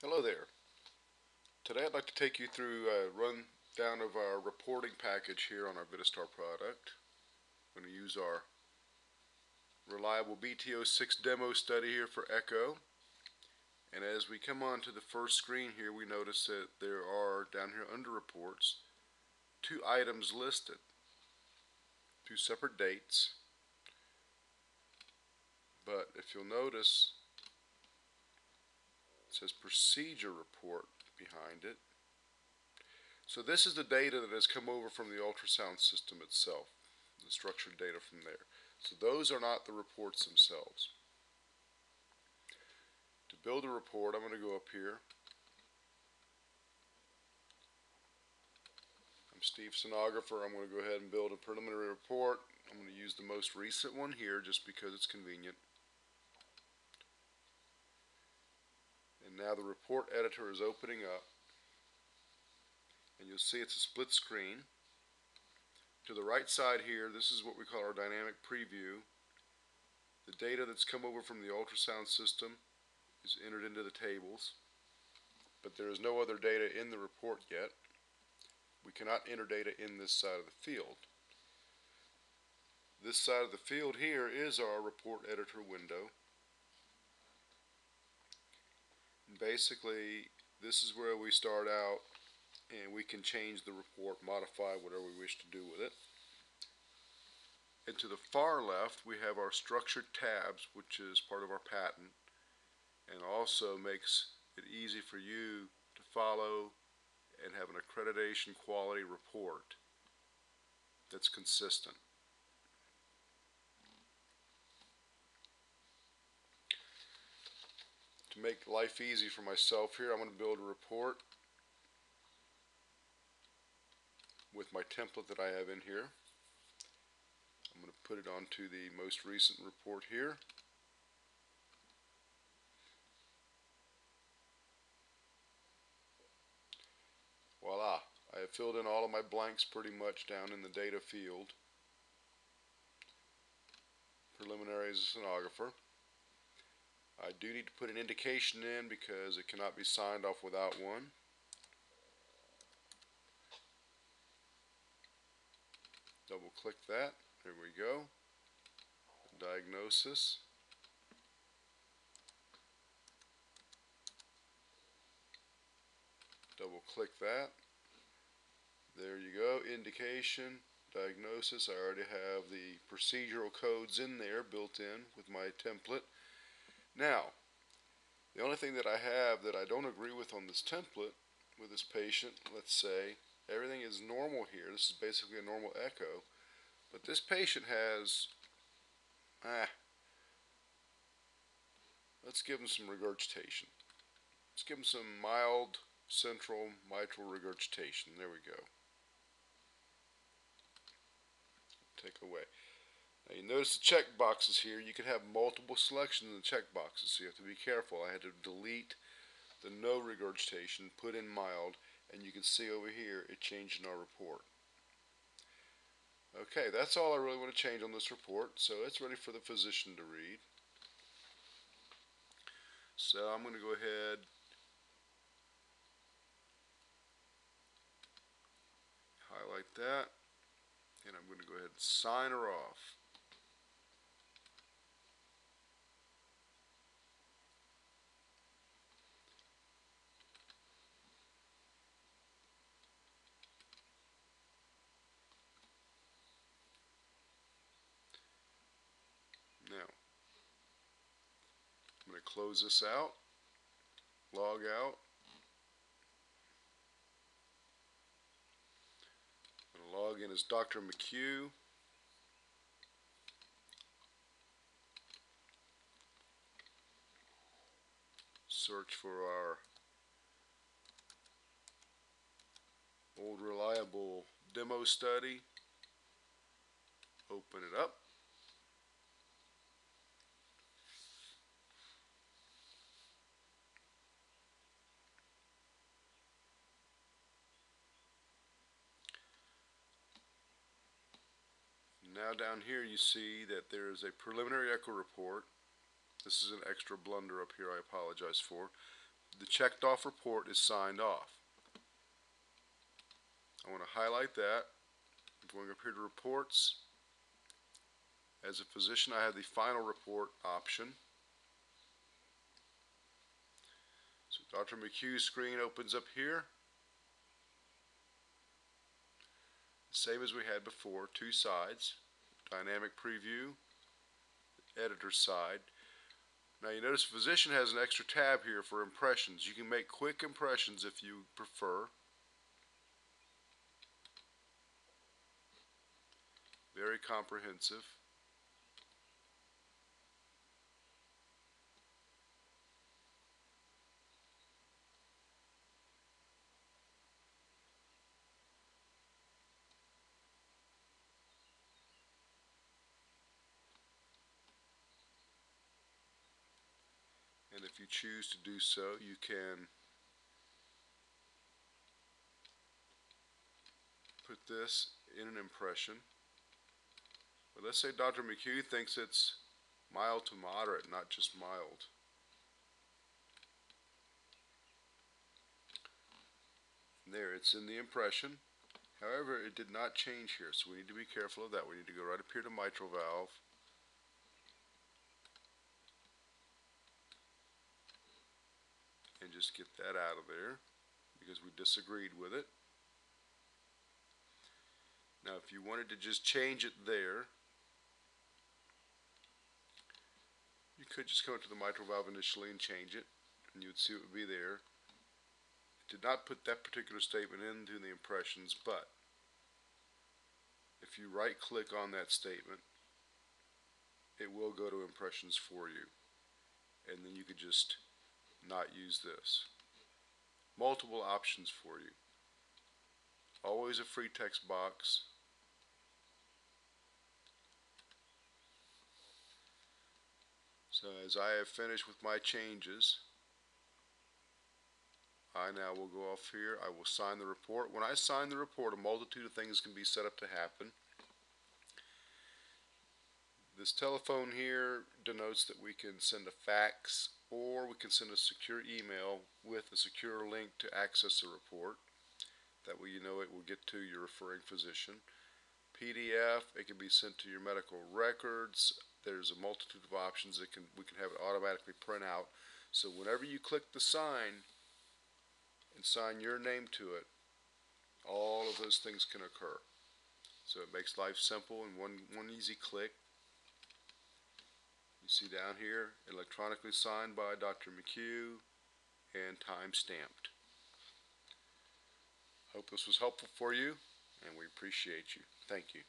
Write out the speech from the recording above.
Hello there. Today I'd like to take you through a rundown of our reporting package here on our Vitastar product. I'm going to use our reliable BTO6 demo study here for Echo. And as we come on to the first screen here, we notice that there are, down here under reports, two items listed, two separate dates. But if you'll notice, it says procedure report behind it. So this is the data that has come over from the ultrasound system itself, the structured data from there. So those are not the reports themselves. To build a report, I'm going to go up here. I'm Steve Sonographer. I'm going to go ahead and build a preliminary report. I'm going to use the most recent one here just because it's convenient. And now the report editor is opening up. And you'll see it's a split screen. To the right side here, this is what we call our dynamic preview. The data that's come over from the ultrasound system is entered into the tables, but there is no other data in the report yet. We cannot enter data in this side of the field. This side of the field here is our report editor window. And basically, this is where we start out and we can change the report, modify whatever we wish to do with it. And to the far left, we have our structured tabs, which is part of our patent, and also makes it easy for you to follow and have an accreditation quality report that's consistent. To make life easy for myself here, I'm going to build a report with my template that I have in here. I'm going to put it onto the most recent report here. Voila! I have filled in all of my blanks pretty much down in the data field. Preliminary as a sonographer. I do need to put an indication in because it cannot be signed off without one. Double click that. There we go. Diagnosis. Double click that. There you go. Indication, diagnosis. I already have the procedural codes in there built in with my template. Now, the only thing that I have that I don't agree with on this template with this patient, let's say, everything is normal here. This is basically a normal echo. But this patient has, let's give him some regurgitation. Let's give him some mild central mitral regurgitation. There we go. Take away. Now you notice the check boxes here. You can have multiple selections in the check boxes, so you have to be careful. I had to delete the no regurgitation, put in mild, and you can see over here it changed in our report. Okay, that's all I really want to change on this report, so it's ready for the physician to read. So I'm going to go ahead, highlight that, and I'm going to go ahead and sign her off. Now, I'm going to close this out, log out. I'm going to log in as Dr. McHugh. Search for our old reliable demo study. Open it up. Now down here you see that there is a preliminary echo report. This is an extra blunder up here I apologize for. the checked off report is signed off. I want to highlight that. I'm going up here to reports. As a physician, I have the final report option. So Dr. McHugh's screen opens up here. Same as we had before, two sides. Dynamic preview, editor's side. Now you notice physician has an extra tab here for impressions. You can make quick impressions if you prefer. Very comprehensive. And if you choose to do so, you can put this in an impression. But let's say Dr. McHugh thinks it's mild to moderate, not just mild. And there, it's in the impression. However, it did not change here, so we need to be careful of that. We need to go right up here to mitral valve. And just get that out of there because we disagreed with it. Now if you wanted to just change it there, you could just go into the mitral valve initially and change it, and you would see it would be there. It did not put that particular statement into the impressions, but if you right click on that statement, it will go to impressions for you, and then you could just not use this. Multiple options for you. Always a free text box. So as I have finished with my changes, I now will go off here. I will sign the report. When I sign the report, a multitude of things can be set up to happen. This telephone here denotes that we can send a fax or we can send a secure email with a secure link to access the report. That way you know it will get to your referring physician. PDF, it can be sent to your medical records. There's a multitude of options that we can have it automatically print out. So whenever you click the sign and sign your name to it, all of those things can occur. So it makes life simple in one easy click. You see down here, electronically signed by Dr. McHugh and time stamped. Hope this was helpful for you, and we appreciate you. Thank you.